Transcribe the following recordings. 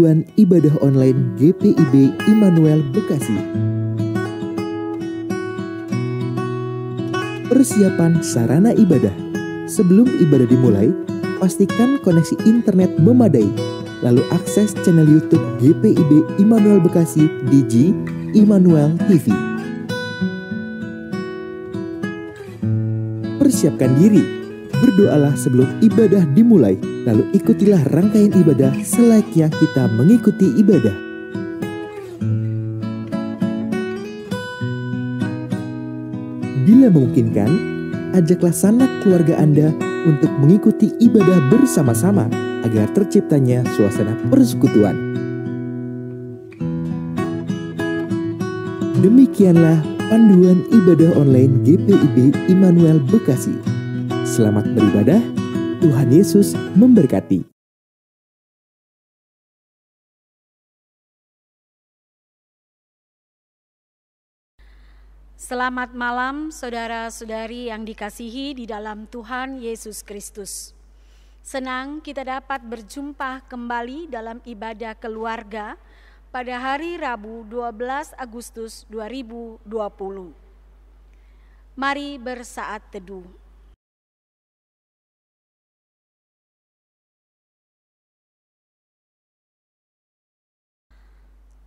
Panduan Ibadah Online GPIB Immanuel Bekasi. Persiapan sarana ibadah. Sebelum ibadah dimulai, pastikan koneksi internet memadai. Lalu akses channel YouTube GPIB Immanuel Bekasi di G Immanuel TV. Persiapkan diri. Berdoalah sebelum ibadah dimulai, lalu ikutilah rangkaian ibadah selayaknya kita mengikuti ibadah. Bila memungkinkan, ajaklah sanak keluarga Anda untuk mengikuti ibadah bersama-sama agar terciptanya suasana persekutuan. Demikianlah panduan ibadah online GPIB Immanuel Bekasi. Selamat beribadah, Tuhan Yesus memberkati. Selamat malam saudara-saudari yang dikasihi di dalam Tuhan Yesus Kristus. Senang kita dapat berjumpa kembali dalam ibadah keluarga pada hari Rabu 12 Agustus 2020. Mari bersaat teduh.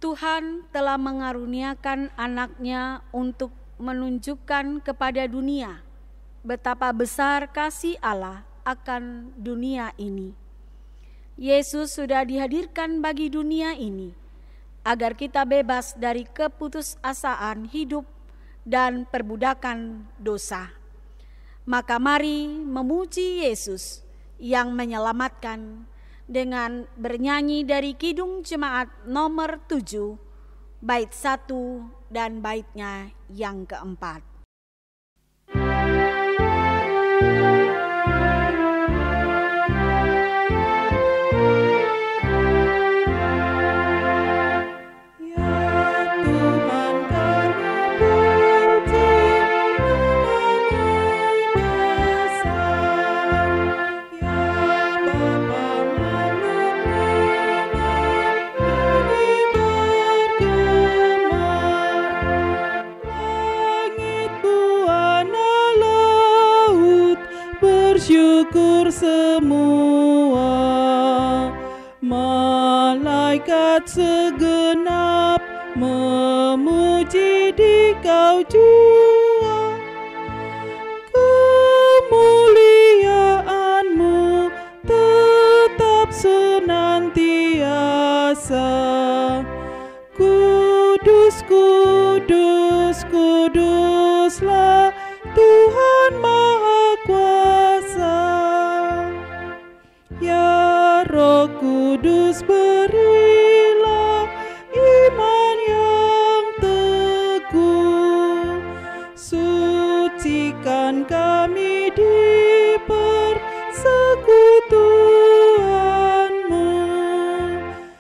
Tuhan telah mengaruniakan anaknya untuk menunjukkan kepada dunia betapa besar kasih Allah akan dunia ini. Yesus sudah dihadirkan bagi dunia ini agar kita bebas dari keputusasaan hidup dan perbudakan dosa. Maka mari memuji Yesus yang menyelamatkan dengan bernyanyi dari Kidung Jemaat nomor 7, bait 1 dan baitnya yang keempat. Syukur semua, malaikat segenap memuji di kau jua. Kemuliaanmu tetap senantiasa. Kudus, kudus, kuduslah Tuhan Maha Kuasa. Ya Roh Kudus, berilah iman yang teguh. Sucikan kami di persekutuan-Mu,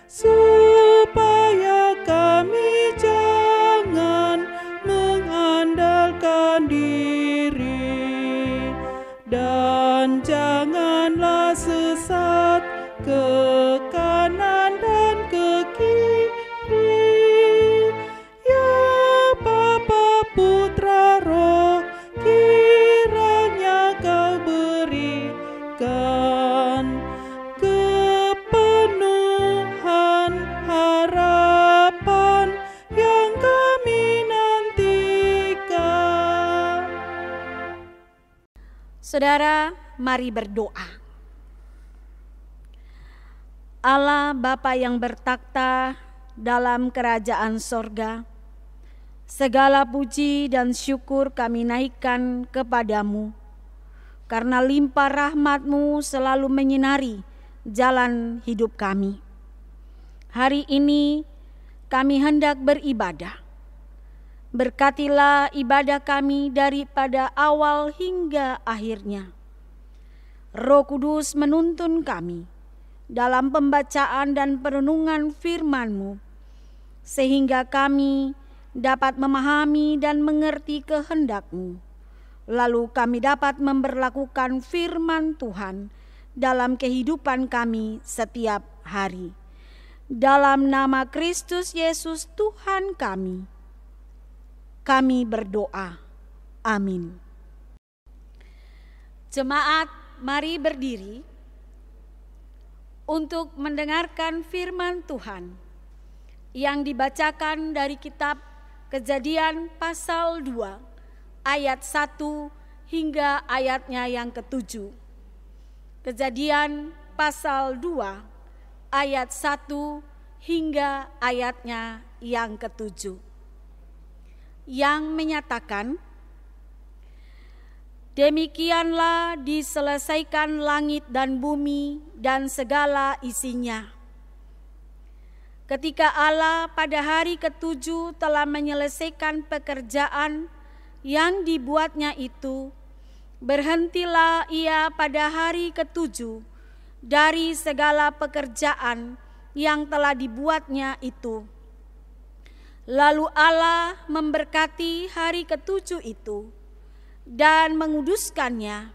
supaya kami jangan mengandalkan diri dan janganlah sesat ke kanan dan ke kiri. Ya Bapa, Putra, Roh, kiranya kau berikan kepenuhan harapan yang kami nantikan. Saudara, mari berdoa. Allah Bapa yang bertakhta dalam kerajaan sorga, segala puji dan syukur kami naikkan kepadamu, karena limpah rahmat-Mu selalu menyinari jalan hidup kami. Hari ini kami hendak beribadah. Berkatilah ibadah kami daripada awal hingga akhirnya. Roh Kudus menuntun kami dalam pembacaan dan perenungan firman-Mu, sehingga kami dapat memahami dan mengerti kehendak-Mu. Lalu kami dapat memberlakukan firman Tuhan dalam kehidupan kami setiap hari. Dalam nama Kristus Yesus Tuhan kami berdoa. Amin. Jemaat, mari berdiri untuk mendengarkan firman Tuhan yang dibacakan dari kitab Kejadian pasal 2 ayat 1 hingga ayatnya yang ke-7. Kejadian pasal 2 ayat 1 hingga ayatnya yang ke-7. Yang menyatakan, demikianlah diselesaikan langit dan bumi dan segala isinya. Ketika Allah pada hari ke-7 telah menyelesaikan pekerjaan yang dibuatnya itu, berhentilah ia pada hari ke-7 dari segala pekerjaan yang telah dibuatnya itu. Lalu Allah memberkati hari ke-7 itu dan menguduskannya,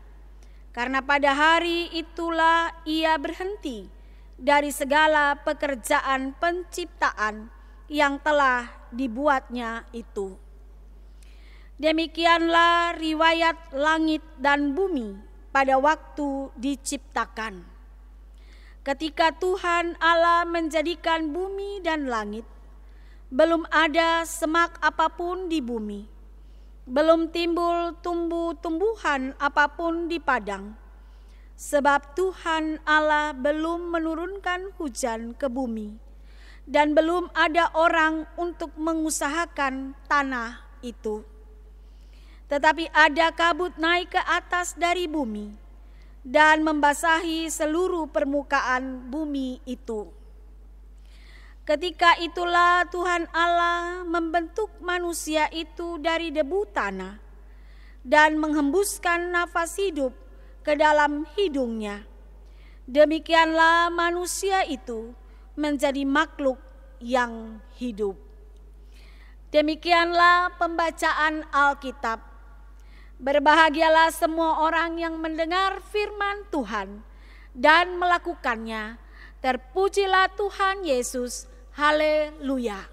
karena pada hari itulah ia berhenti dari segala pekerjaan penciptaan yang telah dibuatnya itu. Demikianlah riwayat langit dan bumi pada waktu diciptakan. Ketika Tuhan Allah menjadikan bumi dan langit, belum ada semak apapun di bumi, belum timbul tumbuh-tumbuhan apapun di padang, sebab Tuhan Allah belum menurunkan hujan ke bumi, dan belum ada orang untuk mengusahakan tanah itu. Tetapi ada kabut naik ke atas dari bumi dan membasahi seluruh permukaan bumi itu. Ketika itulah Tuhan Allah membentuk manusia itu dari debu tanah dan menghembuskan nafas hidup ke dalam hidungnya. Demikianlah manusia itu menjadi makhluk yang hidup. Demikianlah pembacaan Alkitab. Berbahagialah semua orang yang mendengar firman Tuhan dan melakukannya. Terpujilah Tuhan Yesus. Haleluya.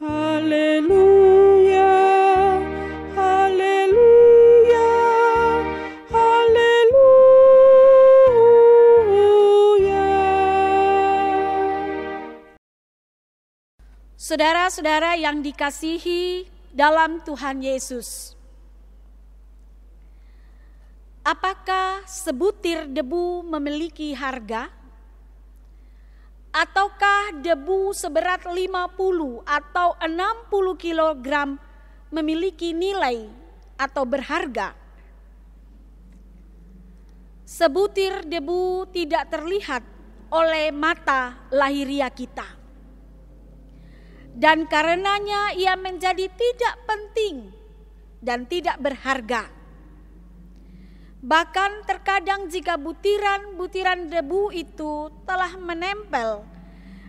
Haleluya, haleluya, haleluya. Saudara-saudara yang dikasihi dalam Tuhan Yesus, apakah sebutir debu memiliki harga? Ataukah debu seberat 50 atau 60 kilogram memiliki nilai atau berharga? Sebutir debu tidak terlihat oleh mata lahiria kita. Dan karenanya ia menjadi tidak penting dan tidak berharga. Bahkan terkadang jika butiran-butiran debu itu telah menempel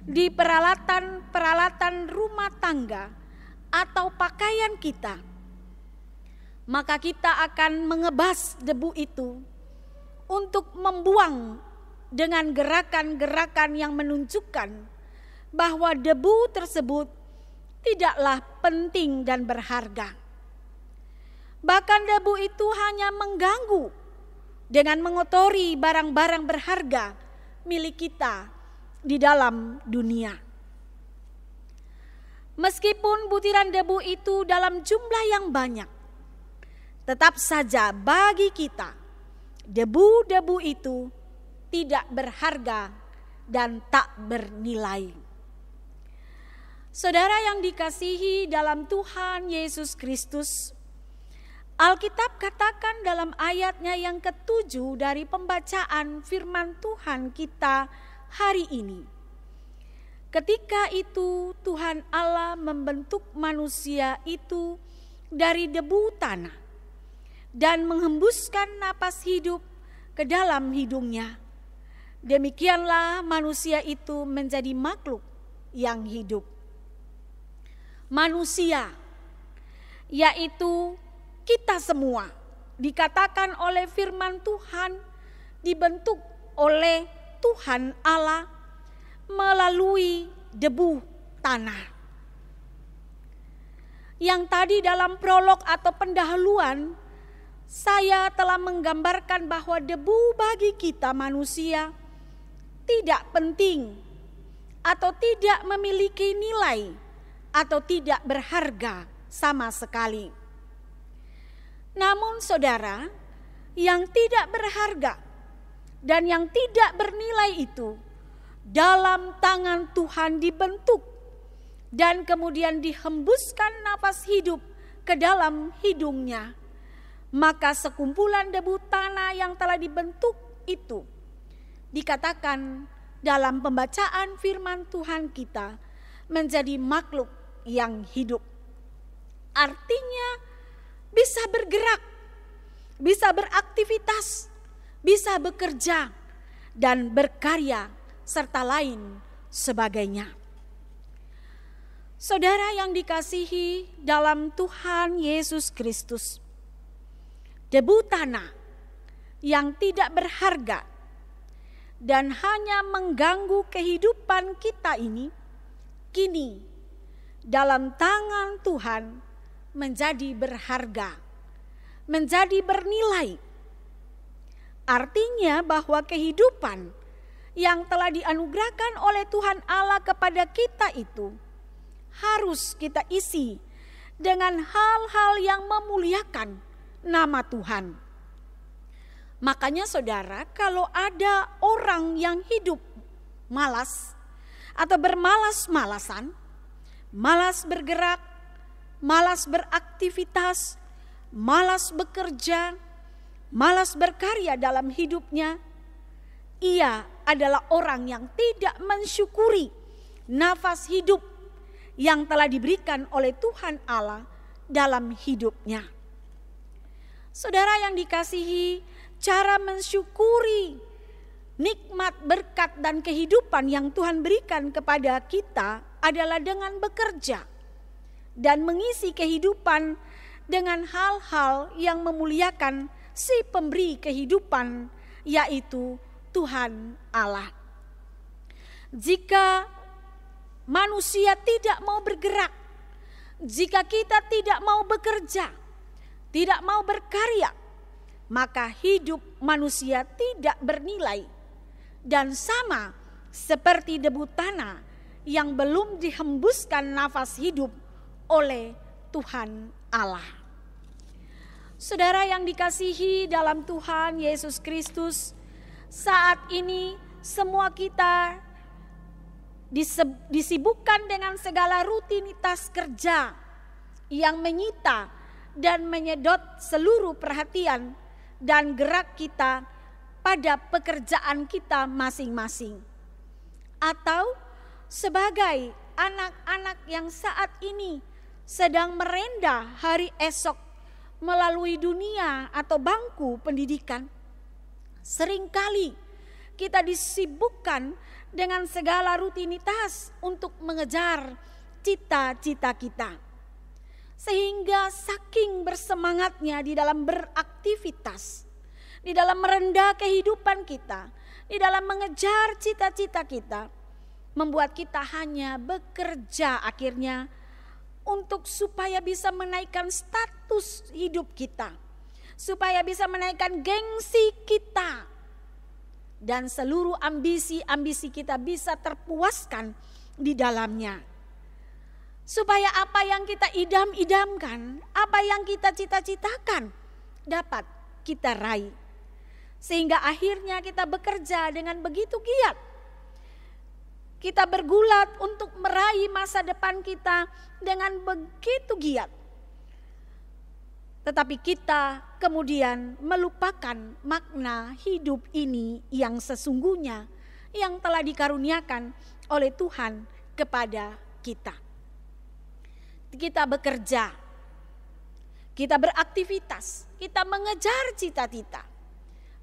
di peralatan-peralatan rumah tangga atau pakaian kita, maka kita akan mengebas debu itu untuk membuang dengan gerakan-gerakan yang menunjukkan bahwa debu tersebut tidaklah penting dan berharga. Bahkan debu itu hanya mengganggu dengan mengotori barang-barang berharga milik kita di dalam dunia. Meskipun butiran debu itu dalam jumlah yang banyak, tetap saja bagi kita debu-debu itu tidak berharga dan tak bernilai. Saudara yang dikasihi dalam Tuhan Yesus Kristus, Alkitab katakan dalam ayatnya yang ke-7 dari pembacaan firman Tuhan kita hari ini. Ketika itu Tuhan Allah membentuk manusia itu dari debu tanah dan menghembuskan napas hidup ke dalam hidungnya. Demikianlah manusia itu menjadi makhluk yang hidup. Manusia, yaitu kita semua, dikatakan oleh firman Tuhan dibentuk oleh Tuhan Allah melalui debu tanah. Yang tadi dalam prolog atau pendahuluan, saya telah menggambarkan bahwa debu bagi kita manusia tidak penting atau tidak memiliki nilai atau tidak berharga sama sekali. Namun saudara, yang tidak berharga dan yang tidak bernilai itu dalam tangan Tuhan dibentuk dan kemudian dihembuskan nafas hidup ke dalam hidungnya. Maka sekumpulan debu tanah yang telah dibentuk itu dikatakan dalam pembacaan firman Tuhan kita menjadi makhluk yang hidup. Artinya bisa bergerak, bisa beraktivitas, bisa bekerja dan berkarya serta lain sebagainya. Saudara yang dikasihi dalam Tuhan Yesus Kristus, debu tanah yang tidak berharga dan hanya mengganggu kehidupan kita ini, kini dalam tangan Tuhan menjadi berharga, menjadi bernilai. Artinya bahwa kehidupan yang telah dianugerahkan oleh Tuhan Allah kepada kita itu harus kita isi dengan hal-hal yang memuliakan nama Tuhan. Makanya saudara, kalau ada orang yang hidup malas atau bermalas-malasan, malas bergerak, malas beraktivitas, malas bekerja, malas berkarya dalam hidupnya, ia adalah orang yang tidak mensyukuri nafas hidup yang telah diberikan oleh Tuhan Allah dalam hidupnya. Saudara yang dikasihi, cara mensyukuri nikmat, berkat, dan kehidupan yang Tuhan berikan kepada kita adalah dengan bekerja dan mengisi kehidupan dengan hal-hal yang memuliakan si pemberi kehidupan, yaitu Tuhan Allah. Jika manusia tidak mau bergerak, jika kita tidak mau bekerja, tidak mau berkarya, maka hidup manusia tidak bernilai dan sama seperti debu tanah yang belum dihembuskan nafas hidup oleh Tuhan Allah. Saudara yang dikasihi dalam Tuhan Yesus Kristus, saat ini semua kita disibukkan dengan segala rutinitas kerja yang menyita dan menyedot seluruh perhatian dan gerak kita pada pekerjaan kita masing-masing. Atau sebagai anak-anak yang saat ini sedang merendah hari esok melalui dunia atau bangku pendidikan, seringkali kita disibukkan dengan segala rutinitas untuk mengejar cita-cita kita. Sehingga saking bersemangatnya di dalam beraktivitas, di dalam merendah kehidupan kita, di dalam mengejar cita-cita kita, membuat kita hanya bekerja akhirnya untuk supaya bisa menaikkan status hidup kita, supaya bisa menaikkan gengsi kita, dan seluruh ambisi-ambisi kita bisa terpuaskan di dalamnya. Supaya apa yang kita idam-idamkan, apa yang kita cita-citakan dapat kita raih. Sehingga akhirnya kita bekerja dengan begitu giat. Kita bergulat untuk meraih masa depan kita dengan begitu giat. Tetapi kita kemudian melupakan makna hidup ini yang sesungguhnya yang telah dikaruniakan oleh Tuhan kepada kita. Kita bekerja, kita beraktivitas, kita mengejar cita-cita.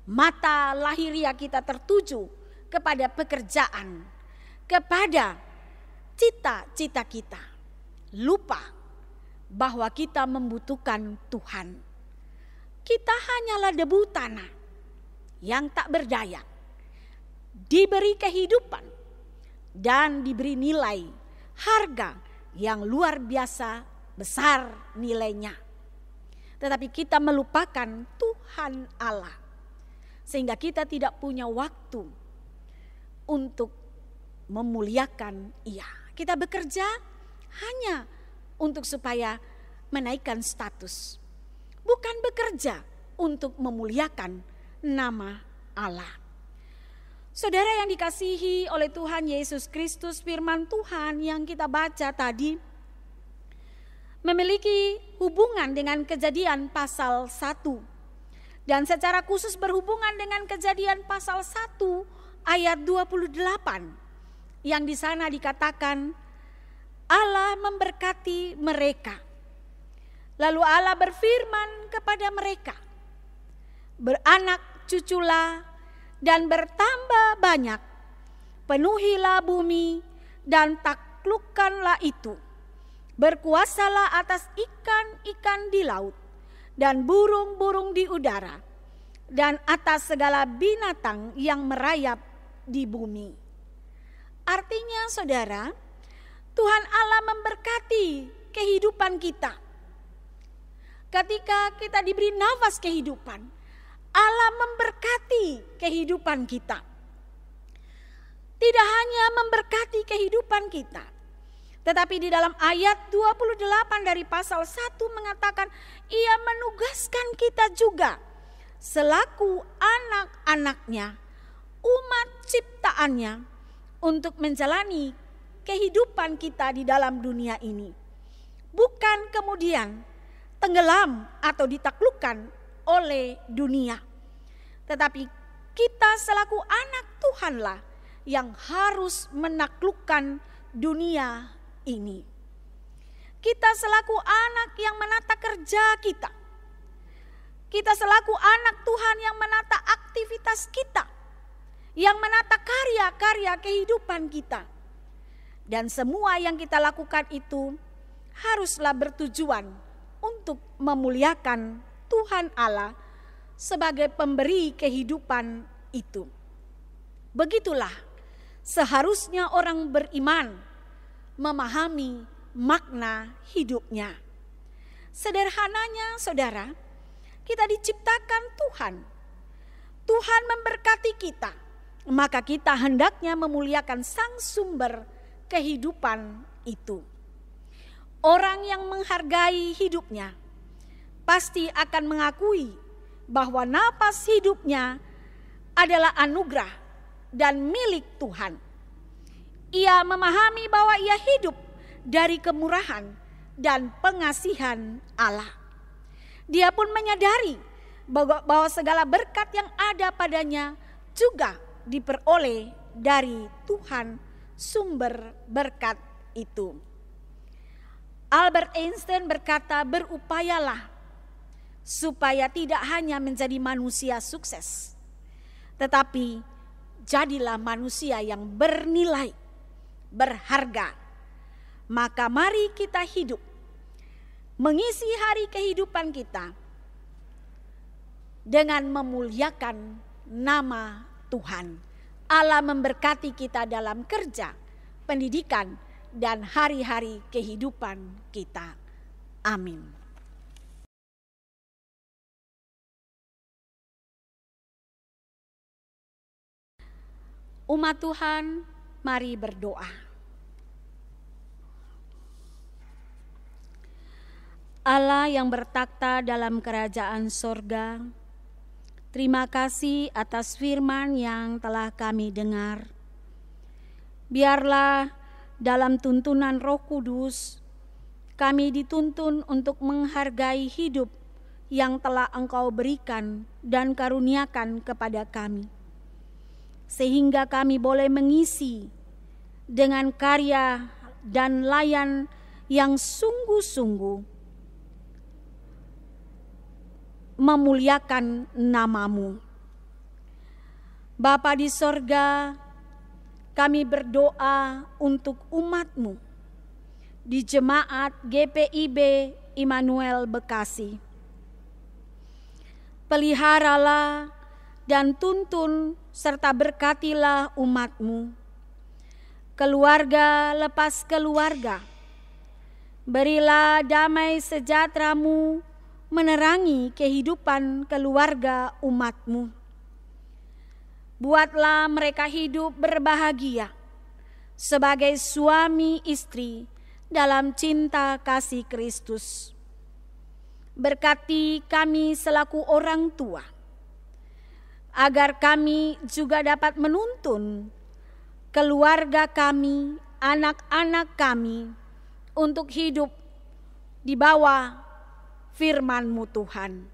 Mata lahiriah kita tertuju kepada pekerjaan, kepada cita-cita kita. Lupa bahwa kita membutuhkan Tuhan. Kita hanyalah debu tanah yang tak berdaya, diberi kehidupan dan diberi nilai harga yang luar biasa besar nilainya. Tetapi kita melupakan Tuhan Allah, sehingga kita tidak punya waktu untuk memuliakan Ia. Kita bekerja hanya untuk supaya menaikkan status, bukan bekerja untuk memuliakan nama Allah. Saudara yang dikasihi oleh Tuhan Yesus Kristus, firman Tuhan yang kita baca tadi memiliki hubungan dengan Kejadian pasal 1. Dan secara khusus berhubungan dengan Kejadian pasal 1 ayat 28. Yang di sana dikatakan Allah memberkati mereka. Lalu Allah berfirman kepada mereka, beranak cuculah dan bertambah banyak, penuhilah bumi dan taklukkanlah itu. Berkuasalah atas ikan-ikan di laut dan burung-burung di udara dan atas segala binatang yang merayap di bumi. Artinya saudara, Tuhan Allah memberkati kehidupan kita. Ketika kita diberi nafas kehidupan, Allah memberkati kehidupan kita. Tidak hanya memberkati kehidupan kita, tetapi di dalam ayat 28 dari pasal 1 mengatakan Ia menugaskan kita juga selaku anak-anaknya, umat ciptaannya, untuk menjalani kehidupan kita di dalam dunia ini. Bukan kemudian tenggelam atau ditaklukkan oleh dunia, tetapi kita selaku anak Tuhanlah yang harus menaklukkan dunia ini. Kita selaku anak yang menata kerja kita. Kita selaku anak Tuhan yang menata aktivitas kita, yang menata karya-karya kehidupan kita. Dan semua yang kita lakukan itu haruslah bertujuan untuk memuliakan Tuhan Allah sebagai pemberi kehidupan itu. Begitulah seharusnya orang beriman memahami makna hidupnya. Sederhananya saudara, kita diciptakan Tuhan. Tuhan memberkati kita, maka kita hendaknya memuliakan Sang Sumber kehidupan itu. Orang yang menghargai hidupnya pasti akan mengakui bahwa napas hidupnya adalah anugerah dan milik Tuhan. Ia memahami bahwa ia hidup dari kemurahan dan pengasihan Allah. Dia pun menyadari bahwa segala berkat yang ada padanya juga diperoleh dari Tuhan sumber berkat itu. Albert Einstein berkata, berupayalah supaya tidak hanya menjadi manusia sukses, tetapi jadilah manusia yang bernilai, berharga. Maka mari kita hidup, mengisi hari kehidupan kita dengan memuliakan nama Tuhan. Allah memberkati kita dalam kerja, pendidikan, dan hari-hari kehidupan kita. Amin. Umat Tuhan, mari berdoa. Allah yang bertakhta dalam kerajaan sorga, terima kasih atas firman yang telah kami dengar. Biarlah dalam tuntunan Roh Kudus, kami dituntun untuk menghargai hidup yang telah Engkau berikan dan karuniakan kepada kami, sehingga kami boleh mengisi dengan karya dan layan yang sungguh-sungguh memuliakan nama-Mu. Bapa di sorga, kami berdoa untuk umat-Mu di Jemaat GPIB Immanuel Bekasi. Peliharalah dan tuntun serta berkatilah umat-Mu. Keluarga lepas keluarga, berilah damai sejahtera-Mu menerangi kehidupan keluarga umat-Mu. Buatlah mereka hidup berbahagia sebagai suami istri dalam cinta kasih Kristus. Berkati kami selaku orang tua, agar kami juga dapat menuntun keluarga kami, anak-anak kami untuk hidup di bawah firman-Mu Tuhan.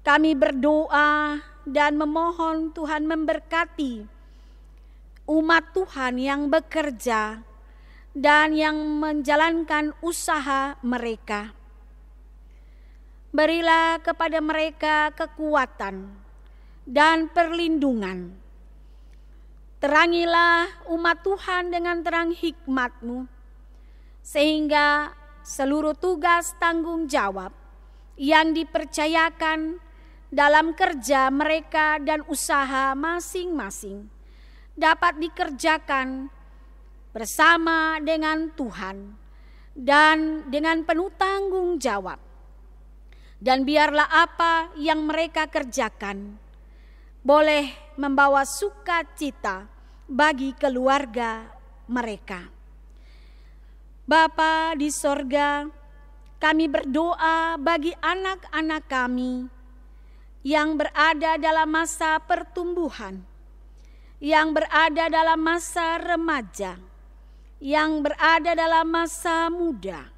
Kami berdoa dan memohon Tuhan memberkati umat Tuhan yang bekerja dan yang menjalankan usaha mereka. Berilah kepada mereka kekuatan dan perlindungan. Terangilah umat Tuhan dengan terang hikmat-Mu, sehingga seluruh tugas tanggung jawab yang dipercayakan dalam kerja mereka dan usaha masing-masing dapat dikerjakan bersama dengan Tuhan dan dengan penuh tanggung jawab. Dan biarlah apa yang mereka kerjakan boleh membawa sukacita bagi keluarga mereka. Bapa di sorga, kami berdoa bagi anak-anak kami yang berada dalam masa pertumbuhan, yang berada dalam masa remaja, yang berada dalam masa muda,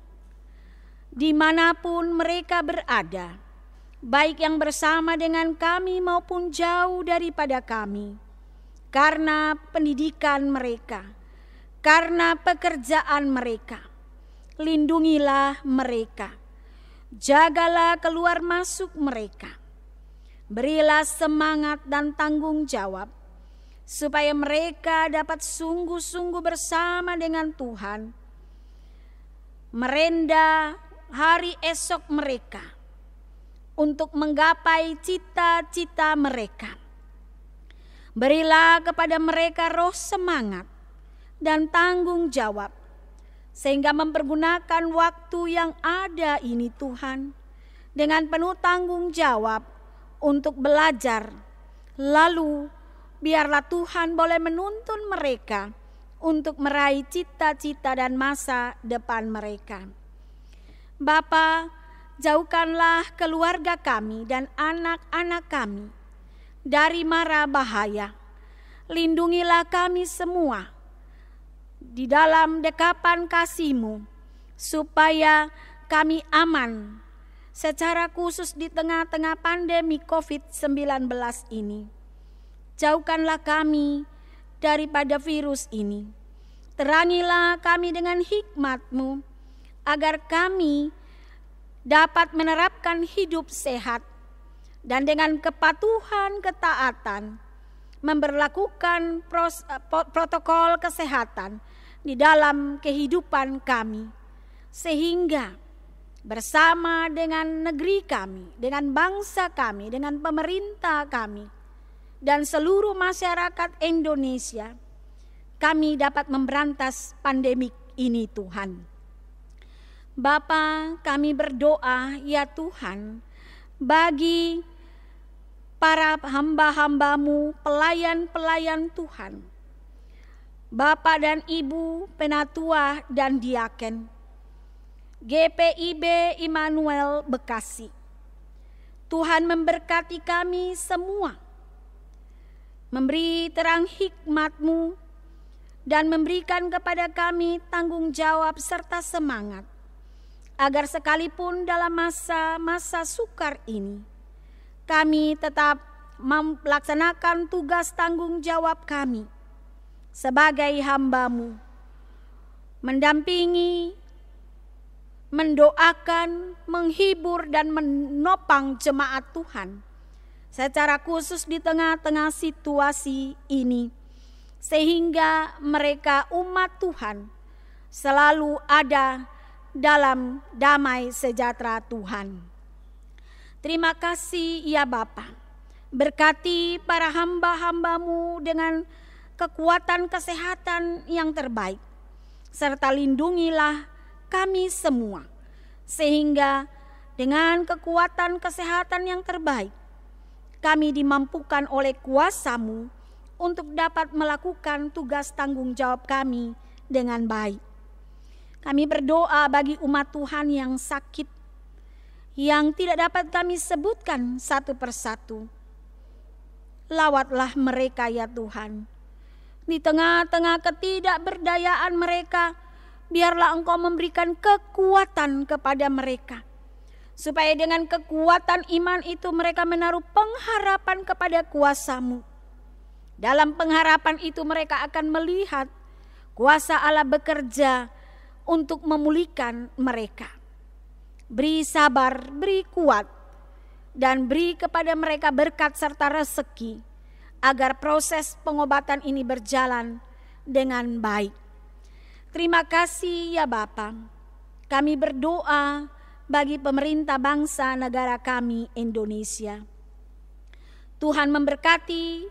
dimanapun mereka berada, baik yang bersama dengan kami maupun jauh daripada kami, karena pendidikan mereka, karena pekerjaan mereka. Lindungilah mereka, jagalah keluar masuk mereka. Berilah semangat dan tanggung jawab, supaya mereka dapat sungguh-sungguh bersama dengan Tuhan, merenda hari esok mereka untuk menggapai cita-cita mereka. Berilah kepada mereka roh semangat dan tanggung jawab, sehingga mempergunakan waktu yang ada ini Tuhan dengan penuh tanggung jawab untuk belajar. Lalu biarlah Tuhan boleh menuntun mereka untuk meraih cita-cita dan masa depan mereka. Bapa, jauhkanlah keluarga kami dan anak-anak kami dari mara bahaya. Lindungilah kami semua di dalam dekapan kasih-Mu, supaya kami aman, secara khusus di tengah-tengah pandemi COVID-19 ini. Jauhkanlah kami daripada virus ini. Terangilah kami dengan hikmat-Mu, agar kami dapat menerapkan hidup sehat dan dengan kepatuhan ketaatan memberlakukan protokol kesehatan di dalam kehidupan kami, sehingga bersama dengan negeri kami, dengan bangsa kami, dengan pemerintah kami, dan seluruh masyarakat Indonesia, kami dapat memberantas pandemik ini Tuhan. Bapa, kami berdoa ya Tuhan, bagi para hamba-hamba-Mu, pelayan-pelayan Tuhan, Bapak dan Ibu, penatua dan diaken, GPIB Immanuel Bekasi. Tuhan memberkati kami semua, memberi terang hikmat-Mu, dan memberikan kepada kami tanggung jawab serta semangat, agar sekalipun dalam masa-masa sukar ini, kami tetap melaksanakan tugas tanggung jawab kami sebagai hamba-Mu, mendampingi, mendoakan, menghibur, dan menopang jemaat Tuhan, secara khusus di tengah-tengah situasi ini, sehingga mereka umat Tuhan selalu ada dalam damai sejahtera Tuhan. Terima kasih ya Bapa. Berkati para hamba-hambamu dengan kekuatan kesehatan yang terbaik, serta lindungilah kami semua, sehingga dengan kekuatan kesehatan yang terbaik, kami dimampukan oleh kuasa-Mu untuk dapat melakukan tugas tanggung jawab kami dengan baik. Kami berdoa bagi umat Tuhan yang sakit, yang tidak dapat kami sebutkan satu persatu. Lawatlah mereka ya Tuhan. Di tengah-tengah ketidakberdayaan mereka, biarlah Engkau memberikan kekuatan kepada mereka. Supaya dengan kekuatan iman itu mereka menaruh pengharapan kepada kuasa-Mu. Dalam pengharapan itu mereka akan melihat kuasa Allah bekerja untuk memulihkan mereka. Beri sabar, beri kuat, dan beri kepada mereka berkat serta rezeki, agar proses pengobatan ini berjalan dengan baik. Terima kasih ya Bapa. Kami berdoa bagi pemerintah bangsa negara kami Indonesia. Tuhan memberkati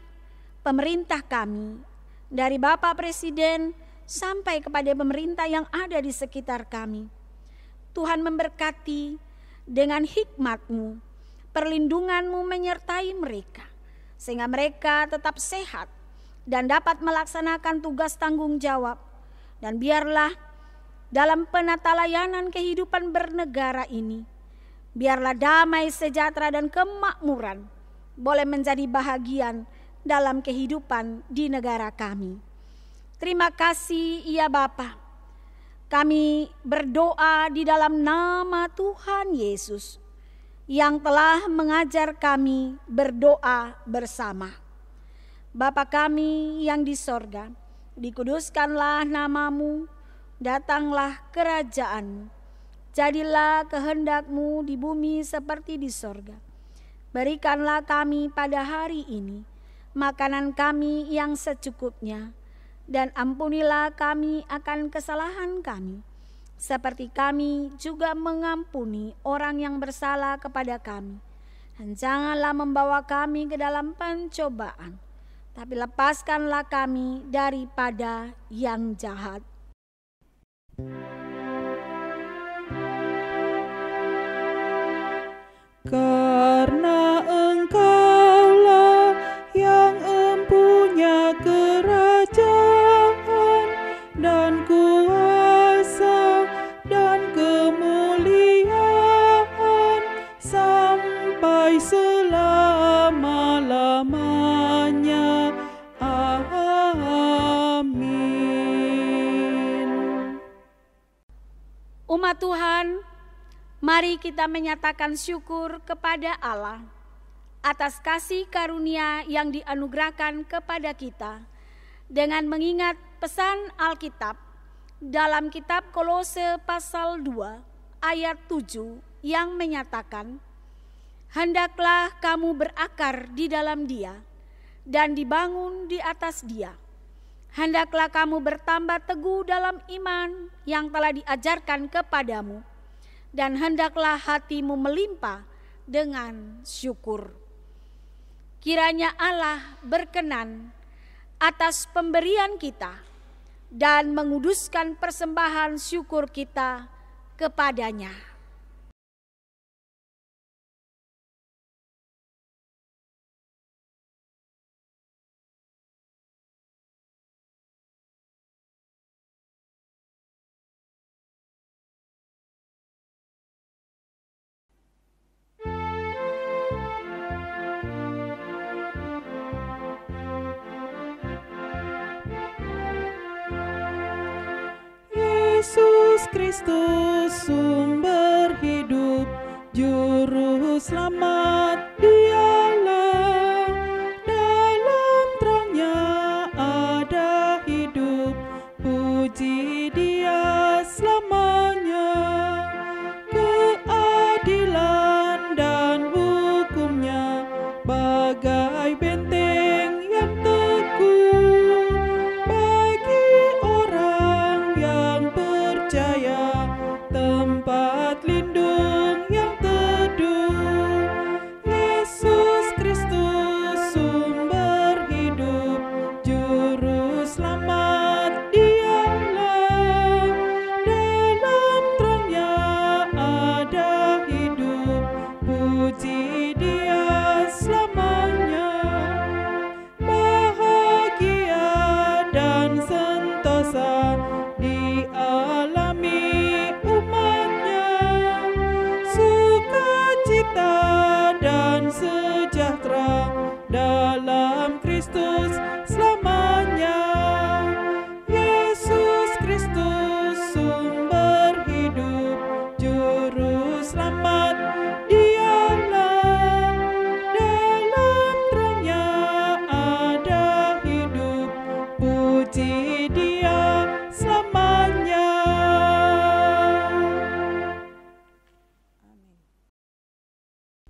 pemerintah kami, dari Bapak Presiden sampai kepada pemerintah yang ada di sekitar kami. Tuhan memberkati dengan hikmat-Mu, perlindungan-Mu menyertai mereka, sehingga mereka tetap sehat dan dapat melaksanakan tugas tanggung jawab. Dan biarlah dalam penata layanan kehidupan bernegara ini, biarlah damai, sejahtera, dan kemakmuran boleh menjadi bahagian dalam kehidupan di negara kami. Terima kasih ya Bapa. Kami berdoa di dalam nama Tuhan Yesus yang telah mengajar kami berdoa bersama. Bapa kami yang di sorga, dikuduskanlah nama-Mu, datanglah kerajaan-Mu, jadilah kehendak-Mu di bumi seperti di sorga. Berikanlah kami pada hari ini makanan kami yang secukupnya, dan ampunilah kami akan kesalahan kami, seperti kami juga mengampuni orang yang bersalah kepada kami. Dan janganlah membawa kami ke dalam pencobaan, tapi lepaskanlah kami daripada yang jahat. Karena Engkaulah yang empunya kerajaan dan kuasa dan kemuliaan sampai selama-lamanya. Amin. Umat Tuhan, mari kita menyatakan syukur kepada Allah atas kasih karunia yang dianugerahkan kepada kita dengan mengingat pesan Alkitab dalam kitab Kolose pasal 2 ayat 7 yang menyatakan, "Hendaklah kamu berakar di dalam Dia dan dibangun di atas Dia. Hendaklah kamu bertambah teguh dalam iman yang telah diajarkan kepadamu, dan hendaklah hatimu melimpah dengan syukur." Kiranya Allah berkenan atas pemberian kita dan menguduskan persembahan syukur kita kepadanya. Yesus Kristus sumber hidup, juru selamat Dialah. Dalam terangnya ada hidup, puji Dia selamanya. Keadilan dan hukumnya bagai benteng yang teguh bagi orang yang percaya, tempat lindung yang teduh.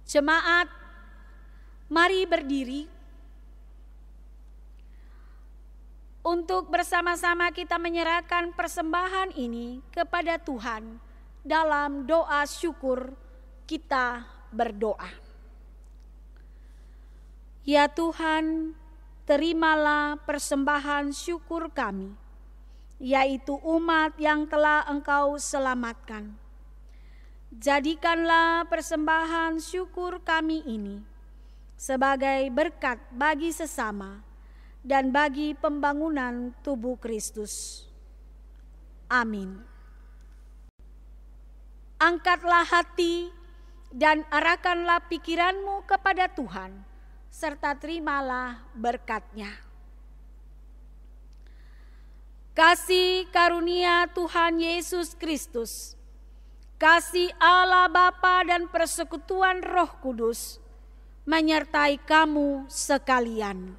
Jemaat, mari berdiri untuk bersama-sama kita menyerahkan persembahan ini kepada Tuhan. Dalam doa syukur kita berdoa. Ya Tuhan, terimalah persembahan syukur kami, yaitu umat yang telah Engkau selamatkan. Jadikanlah persembahan syukur kami ini sebagai berkat bagi sesama dan bagi pembangunan tubuh Kristus. Amin. Angkatlah hati dan arahkanlah pikiranmu kepada Tuhan, serta terimalah berkat-Nya. Kasih karunia Tuhan Yesus Kristus, kasih Allah Bapa dan persekutuan Roh Kudus menyertai kamu sekalian.